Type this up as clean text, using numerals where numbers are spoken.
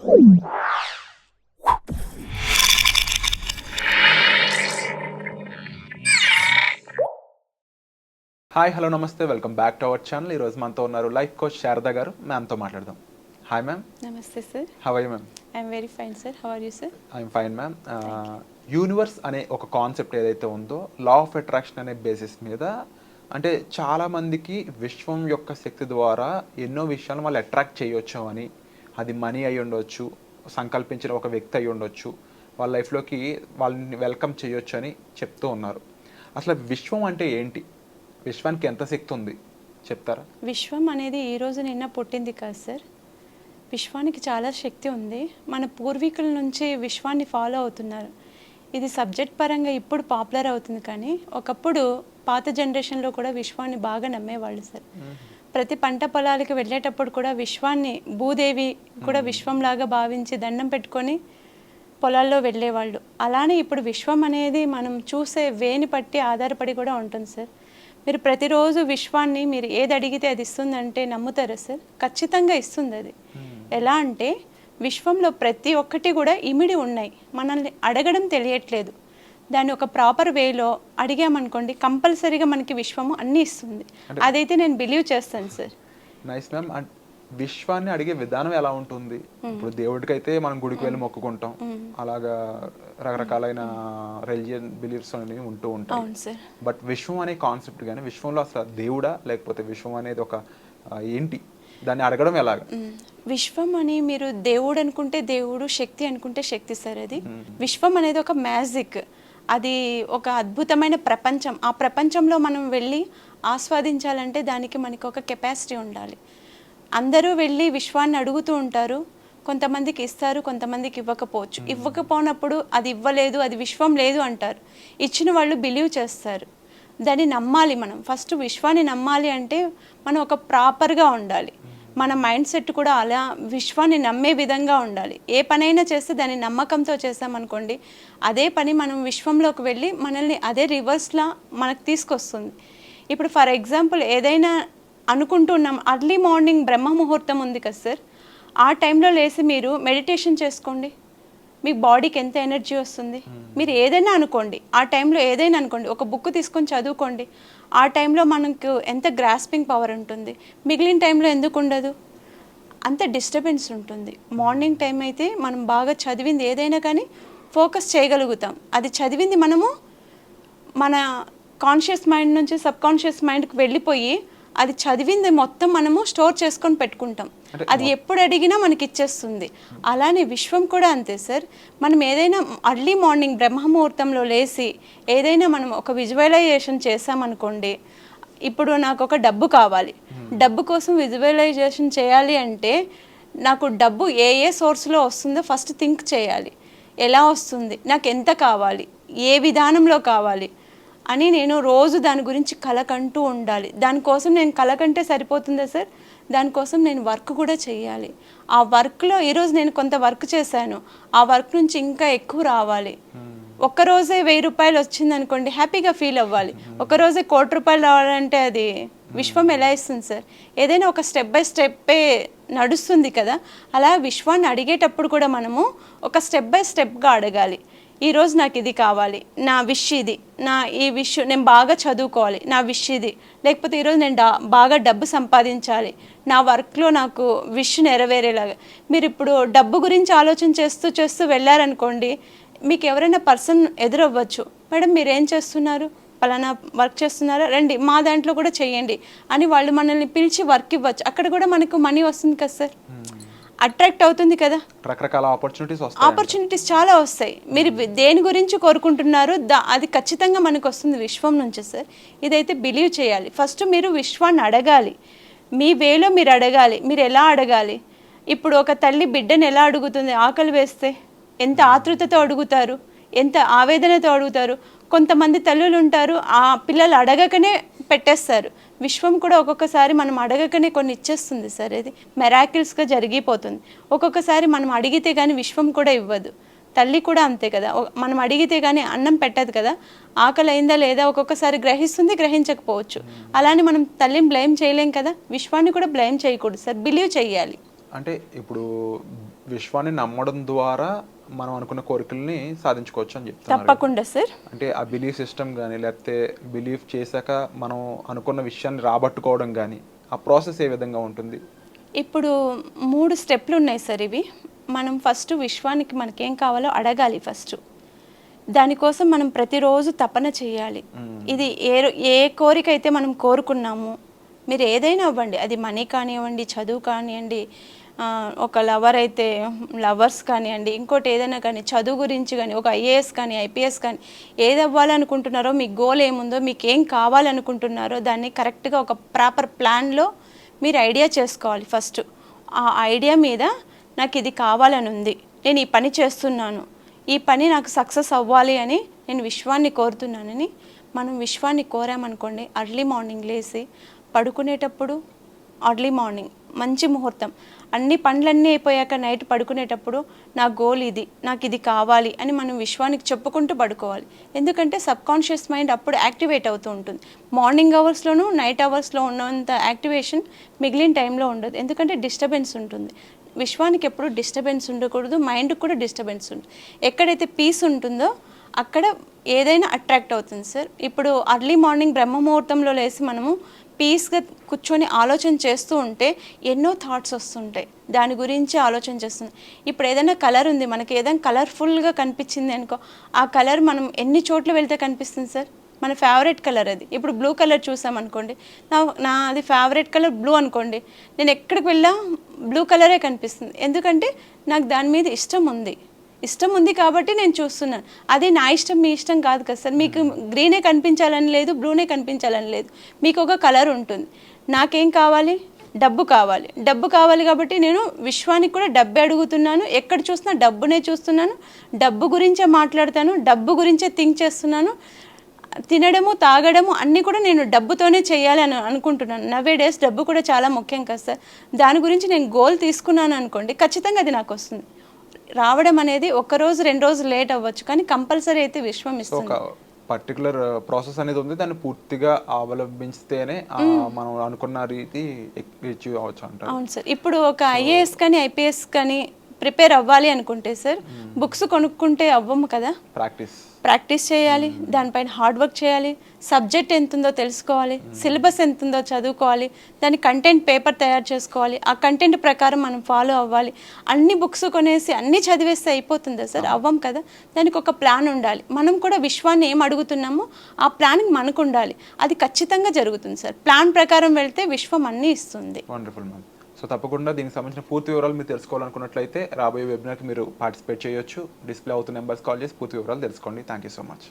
Hi hello నమస్తే, welcome back to our channel. ఈరోజు మనతో ఉన్నారు లైఫ్ కోచ్ శారదా గారు. మ్యామ్తో మాట్లాడదాం. Hi ma'am. నమస్తే sir. How are you ma'am? I'm very fine sir. How are you sir? I'm fine ma'am. Universe అనే ఒక కాన్సెప్ట్ ఏదైతే ఉందో, లా ఆఫ్ అట్రాక్షన్ అనే బేసిస్ మీద, అంటే చాలామందికి విశ్వం యొక్క శక్తి ద్వారా ఎన్నో విషయాలను వాళ్ళు అట్రాక్ట్ చేయొచ్చు అని, అది మనీ అయి ఉండొచ్చు, సంకల్పించిన ఒక వ్యక్తి అయి ఉండొచ్చు, వాళ్ళ లైఫ్లోకి వాళ్ళని వెల్కమ్ చేయొచ్చు అని చెప్తూ ఉన్నారు. అసలు విశ్వం అంటే ఏంటి? విశ్వానికి ఎంత శక్తి ఉంది చెప్తారా? విశ్వం అనేది ఈ రోజు నిన్న పుట్టింది కాదు సార్. విశ్వానికి చాలా శక్తి ఉంది. మన పూర్వీకుల నుంచి విశ్వాన్ని ఫాలో అవుతున్నారు. ఇది సబ్జెక్ట్ పరంగా ఇప్పుడు పాపులర్ అవుతుంది, కానీ ఒకప్పుడు పాత జనరేషన్లో కూడా విశ్వాన్ని బాగా నమ్మేవాళ్ళు సార్. ప్రతి పంట పొలాలకి వెళ్ళేటప్పుడు కూడా విశ్వాన్ని, భూదేవి కూడా విశ్వంలాగా భావించి దండం పెట్టుకొని పొలాల్లో వెళ్ళేవాళ్ళు. అలానే ఇప్పుడు విశ్వం అనేది మనం చూసే వేని పట్టి ఆధారపడి కూడా ఉంటుంది సార్. మీరు ప్రతిరోజు విశ్వాన్ని మీరు ఏది అడిగితే అది ఇస్తుందంటే నమ్ముతారా సార్? ఖచ్చితంగా ఇస్తుంది అది. ఎలా అంటే విశ్వంలో ప్రతి ఒక్కటి కూడా ఇమిడి ఉన్నాయి, మనల్ని అడగడం తెలియట్లేదు. దాన్ని ఒక ప్రాపర్ వేలో అడిగామనుకోండి, కంపల్సరీగా మనకి విశ్వము అన్నీ ఇస్తుంది. అదైతే నేను బిలీవ్ చేస్తాను సార్. Nice ma'am. విశ్వాన్ని అడిగే విధానం ఎలా ఉంటుంది? ఇప్పుడు దేవుడికి అయితే మనం గుడికి వెళ్ళి మొక్కుకుంటాం, అలాగా రకరకాలైన రిలీజియన్ బిలీఫ్స్ అనేవి ఉంటూ ఉంటాయి. బట్ విశ్వం అనే కాన్సెప్ట్ కానీ, విశ్వంలో అసలు దేవుడా లేకపోతే విశ్వం అనేది ఒక ఏంటి, దాన్ని అడగడం ఎలాగా? విశ్వం అని మీరు దేవుడు అనుకుంటే దేవుడు, శక్తి అనుకుంటే శక్తి సార్. అది విశ్వం అనేది ఒక మ్యాజిక్, అది ఒక అద్భుతమైన ప్రపంచం. ఆ ప్రపంచంలో మనం వెళ్ళి ఆస్వాదించాలంటే దానికి మనకి ఒక కెపాసిటీ ఉండాలి. అందరూ వెళ్ళి విశ్వాన్ని అడుగుతూ ఉంటారు, కొంతమందికి ఇస్తారు, కొంతమందికి ఇవ్వకపోవచ్చు. ఇవ్వకపోయినప్పుడు అది ఇవ్వలేదు, అది విశ్వం లేదు అంటారు. ఇచ్చిన వాళ్ళు బిలీవ్ చేస్తారు. దాన్ని నమ్మాలి. మనం ఫస్ట్ విశ్వాన్ని నమ్మాలి అంటే మనం ఒక ప్రాపర్గా ఉండాలి. మన మైండ్ సెట్ కూడా అలా విశ్వాన్ని నమ్మే విధంగా ఉండాలి. ఏ పనైనా చేస్తే దాన్ని నమ్మకంతో చేసామనుకోండి, అదే పని మనం విశ్వంలోకి వెళ్ళి మనల్ని అదే రివర్స్లా మనకు తీసుకొస్తుంది. ఇప్పుడు ఫర్ ఎగ్జాంపుల్ ఏదైనా అనుకుంటున్నాం, అర్లీ మార్నింగ్ బ్రహ్మ ముహూర్తం ఉంది కదా సార్, ఆ టైంలో లేచి మీరు మెడిటేషన్ చేసుకోండి, మీ బాడీకి ఎంత ఎనర్జీ వస్తుంది. మీరు ఏదైనా అనుకోండి, ఆ టైంలో ఏదైనా అనుకోండి, ఒక బుక్ తీసుకొని చదువుకోండి, ఆ టైంలో మనకు ఎంత గ్రాస్పింగ్ పవర్ ఉంటుంది. మిగిలిన టైంలో ఎందుకు ఉండదు? అంత డిస్టర్బెన్స్ ఉంటుంది. మార్నింగ్ టైం అయితే మనం బాగా చదివింది ఏదైనా కానీ ఫోకస్ చేయగలుగుతాం. అది చదివింది మనము మన కాన్షియస్ మైండ్ నుంచి సబ్ కాన్షియస్ మైండ్కి వెళ్ళిపోయి అది చదివింది మొత్తం మనము స్టోర్ చేసుకొని పెట్టుకుంటాం. అది ఎప్పుడు అడిగినా మనకి ఇచ్చేస్తుంది. అలానే విశ్వం కూడా అంతే సార్. మనం ఏదైనా అర్లీ మార్నింగ్ బ్రహ్మముహూర్తంలో లేచి ఏదైనా మనం ఒక విజువలైజేషన్ చేసామనుకోండి, ఇప్పుడు నాకు ఒక డబ్బు కావాలి, డబ్బు కోసం విజువలైజేషన్ చేయాలి అంటే నాకు డబ్బు ఏ ఏ సోర్స్లో వస్తుందో ఫస్ట్ థింక్ చేయాలి. ఎలా వస్తుంది, నాకు ఎంత కావాలి, ఏ విధానంలో కావాలి అని నేను రోజు దాని గురించి కలకంటూ ఉండాలి. దానికోసం నేను కలకంటే సరిపోతుందా సార్? దానికోసం నేను వర్క్ కూడా చేయాలి. ఆ వర్క్లో ఈరోజు నేను కొంత వర్క్ చేశాను, ఆ వర్క్ నుంచి ఇంకా ఎక్కువ రావాలి. ఒక్కరోజే 1000 రూపాయలు వచ్చింది అనుకోండి, హ్యాపీగా ఫీల్ అవ్వాలి. ఒకరోజే 1 కోటి రూపాయలు రావాలంటే అది విశ్వం ఎలా ఇస్తుంది సార్? ఏదైనా ఒక స్టెప్ బై స్టెప్పే నడుస్తుంది కదా. అలా విశ్వాన్ని అడిగేటప్పుడు కూడా మనము ఒక స్టెప్ బై స్టెప్గా అడగాలి. ఈరోజు నాకు ఇది కావాలి, నా విష్ ఇది, నా ఈ విష్ నేను బాగా చదువుకోవాలి, నా విష్ ఇది. లేకపోతే ఈరోజు నేను బాగా డబ్బు సంపాదించాలి, నా వర్క్లో నాకు విష్ నెరవేరేలాగా. మీరు ఇప్పుడు డబ్బు గురించి ఆలోచన చేస్తూ వెళ్ళారనుకోండి, మీకు ఎవరైనా పర్సన్ ఎదురవ్వచ్చు, మేడం మీరు ఏం చేస్తున్నారు, పలానా వర్క్ చేస్తున్నారా, రండి మా దాంట్లో కూడా చేయండి అని వాళ్ళు మనల్ని పిలిచి వర్క్ ఇవ్వచ్చు. అక్కడ కూడా మనకు మనీ వస్తుంది కదా సార్, అట్రాక్ట్ అవుతుంది కదా. రకరకాల ఆపర్చునిటీస్ చాలా వస్తాయి. మీరు దేని గురించి కోరుకుంటున్నారు అది ఖచ్చితంగా మనకు వస్తుంది విశ్వం నుంచి సార్. ఇదైతే బిలీవ్ చేయాలి. ఫస్ట్ మీరు విశ్వాన్ని అడగాలి, మీ వేలో మీరు అడగాలి. మీరు ఎలా అడగాలి? ఇప్పుడు ఒక తల్లి బిడ్డను ఎలా అడుగుతుంది? ఆకలి వేస్తే ఎంత ఆతృతతో అడుగుతారు, ఎంత ఆవేదనతో అడుగుతారు. కొంతమంది తల్లులు ఉంటారు, ఆ పిల్లలు అడగకనే పెట్టేస్తారు. విశ్వం కూడా ఒక్కొక్కసారి మనం అడగకనే కొన్ని ఇచ్చేస్తుంది సార్. ఇది మెరాకిల్స్గా జరిగిపోతుంది. ఒక్కొక్కసారి మనం అడిగితే కానీ విశ్వం కూడా ఇవ్వదు. తల్లి కూడా అంతే కదా, మనం అడిగితే కానీ అన్నం పెట్టదు కదా. ఆకలి అయిందా లేదా ఒక్కొక్కసారి గ్రహిస్తుంది, గ్రహించకపోవచ్చు. అలానే మనం తల్లిని బ్లేమ్ చేయలేం కదా, విశ్వాన్ని కూడా బ్లేమ్ చేయకూడదు సార్, బిలీవ్ చేయాలి. అంటే ఇప్పుడు విశ్వాన్ని నమ్మడం ద్వారా మనం అనుకున్న కోరికల్ని సాధించుకోవచ్చు అని చెప్తున్నారు కదా. తప్పకుండా సార్. అంటే ఆ బిలీఫ్ సిస్టమ్ కానీ లేకపోతే బిలీఫ్ చేశాక మనం అనుకున్న విషయాన్ని రాబట్టుకోవడం కానీ ఆ ప్రాసెస్ ఏ విధంగా ఉంటుంది? ఇప్పుడు 3 స్టెప్లు ఉన్నాయి సార్ ఇవి. మనం ఫస్ట్ విశ్వానికి మనకేం కావాలో అడగాలి ఫస్ట్. దానికోసం మనం ప్రతిరోజు తపన చేయాలి. ఇది ఏ కోరిక అయితే మనం కోరుకున్నామో, మీరు ఏదైనా అవ్వండి, అది మనీ కానివ్వండి, చదువు కానివ్వండి, ఒక లవర్ అయితే లవర్స్ కానివ్వండి, ఇంకోటి ఏదైనా కానీ, చదువు గురించి కానీ, ఒక ఐఏఎస్ కానీ ఐపీఎస్ కానీ, ఏది అవ్వాలనుకుంటున్నారో, మీ గోల్ ఏముందో, మీకు ఏం కావాలనుకుంటున్నారో దాన్ని కరెక్ట్గా ఒక ప్రాపర్ ప్లాన్లో మీరు ఐడియా చేసుకోవాలి ఫస్ట్. ఆ ఐడియా మీద నాకు ఇది కావాలని ఉంది, నేను ఈ పని చేస్తున్నాను, ఈ పని నాకు సక్సెస్ అవ్వాలి అని నేను విశ్వాన్ని కోరుతున్నానని మనం విశ్వాన్ని కోరామనుకోండి, అర్లీ మార్నింగ్ లేచి పడుకునేటప్పుడు, అర్లీ మార్నింగ్ మంచి ముహూర్తం, అన్ని పనులన్నీ అయిపోయాక నైట్ పడుకునేటప్పుడు నా గోల్ ఇది, నాకు ఇది కావాలి అని మనం విశ్వానికి చెప్పుకుంటూ పడుకోవాలి. ఎందుకంటే సబ్కాన్షియస్ మైండ్ అప్పుడు యాక్టివేట్ అవుతూ ఉంటుంది. మార్నింగ్ అవర్స్లోనూ నైట్ అవర్స్లో ఉన్నంత యాక్టివేషన్ మిగిలిన టైంలో ఉండదు, ఎందుకంటే డిస్టర్బెన్స్ ఉంటుంది. విశ్వానికి ఎప్పుడు డిస్టర్బెన్స్ ఉండకూడదు, మైండ్కి కూడా డిస్టర్బెన్స్ ఉంటుంది. ఎక్కడైతే పీస్ ఉంటుందో అక్కడ ఏదైనా అట్రాక్ట్ అవుతుంది సార్. ఇప్పుడు అర్లీ మార్నింగ్ బ్రహ్మ ముహూర్తంలో లేసి మనము పీస్గా కూర్చొని ఆలోచన చేస్తూ ఉంటే ఎన్నో థాట్స్ వస్తుంటాయి, దాని గురించి ఆలోచన చేస్తుంది. ఇప్పుడు ఏదైనా కలర్ ఉంది, మనకి ఏదైనా కలర్ఫుల్గా కనిపించింది అనుకో, ఆ కలర్ మనం ఎన్ని చోట్ల వెళ్తే కనిపిస్తుంది సార్, మన ఫేవరెట్ కలర్ అది. ఇప్పుడు బ్లూ కలర్ చూసామనుకోండి, అది ఫేవరెట్ కలర్ బ్లూ అనుకోండి, నేను ఎక్కడికి వెళ్ళా బ్లూ కలరే కనిపిస్తుంది. ఎందుకంటే నాకు దాని మీద ఇష్టం ఉంది కాబట్టి నేను చూస్తున్నాను. అది నా ఇష్టం మీ ఇష్టం కాదు కదా సార్. మీకు గ్రీనే కనిపించాలని లేదు, బ్లూనే కనిపించాలని లేదు, మీకు ఒక కలర్ ఉంటుంది. నాకేం కావాలి? డబ్బు కావాలి కాబట్టి నేను విశ్వానికి కూడా డబ్బే అడుగుతున్నాను. ఎక్కడ చూసినా డబ్బునే చూస్తున్నాను, డబ్బు గురించే మాట్లాడతాను, డబ్బు గురించే థింక్ చేస్తున్నాను. తినడము తాగడము అన్నీ కూడా నేను డబ్బుతోనే చేయాలి అని అనుకుంటున్నాను. నవే డేస్ డబ్బు కూడా చాలా ముఖ్యం కదా సార్. దాని గురించి నేను గోల్ తీసుకున్నాను అనుకోండి, ఖచ్చితంగా అది నాకు వస్తుంది. రావడం అనేది 1 రోజు 2 రోజులు లేట్ అవ్వచ్చు, కానీ కంపల్సరీ అయితే విశ్వం ఇస్తుంది. ఒక పర్టికులర్ ప్రాసెస్ అనేది ఉంది, దాన్ని పూర్తిగా అవలంబిస్తేనే మనం అనుకున్న రీతి అచీవ్ అవ్వచ్చు అంటారు. అవును సార్. ఇప్పుడు ఒక ఐఏఎస్ కానీ ఐపీఎస్ కానీ ప్రిపేర్ అవ్వాలి అనుకుంటే సార్, బుక్స్ కొనుక్కుంటే అవ్వము కదా, ప్రాక్టీస్ చేయాలి, దానిపైన హార్డ్ వర్క్ చేయాలి, సబ్జెక్ట్ ఎంత ఉందో తెలుసుకోవాలి, సిలబస్ ఎంత ఉందో చదువుకోవాలి, దాని కంటెంట్ పేపర్ తయారు చేసుకోవాలి, ఆ కంటెంట్ ప్రకారం మనం ఫాలో అవ్వాలి. అన్ని బుక్స్ కొనేసి అన్నీ చదివేస్తే అయిపోతుందా సార్? అవ్వం కదా. దానికి ఒక ప్లాన్ ఉండాలి. మనం కూడా విశ్వాన్ని ఏం అడుగుతున్నామో ఆ ప్లానింగ్ మనకు ఉండాలి, అది ఖచ్చితంగా జరుగుతుంది సార్. ప్లాన్ ప్రకారం వెళ్తే విశ్వం అన్నీ ఇస్తుంది. Wonderful ma'am. సో తప్పకుండా దీనికి సంబంధించిన పూర్తి వివరాలు మీరు తెలుసుకోవాలనుకున్నట్లయితే రాబోయే వెబినార్కి మీరు పార్టిసిపేట్ చేయొచ్చు. డిస్ప్లే అవుతున్న నెంబర్స్ కాల్ చేసి పూర్తి వివరాలు తెలుసుకోండి. Thank you so much.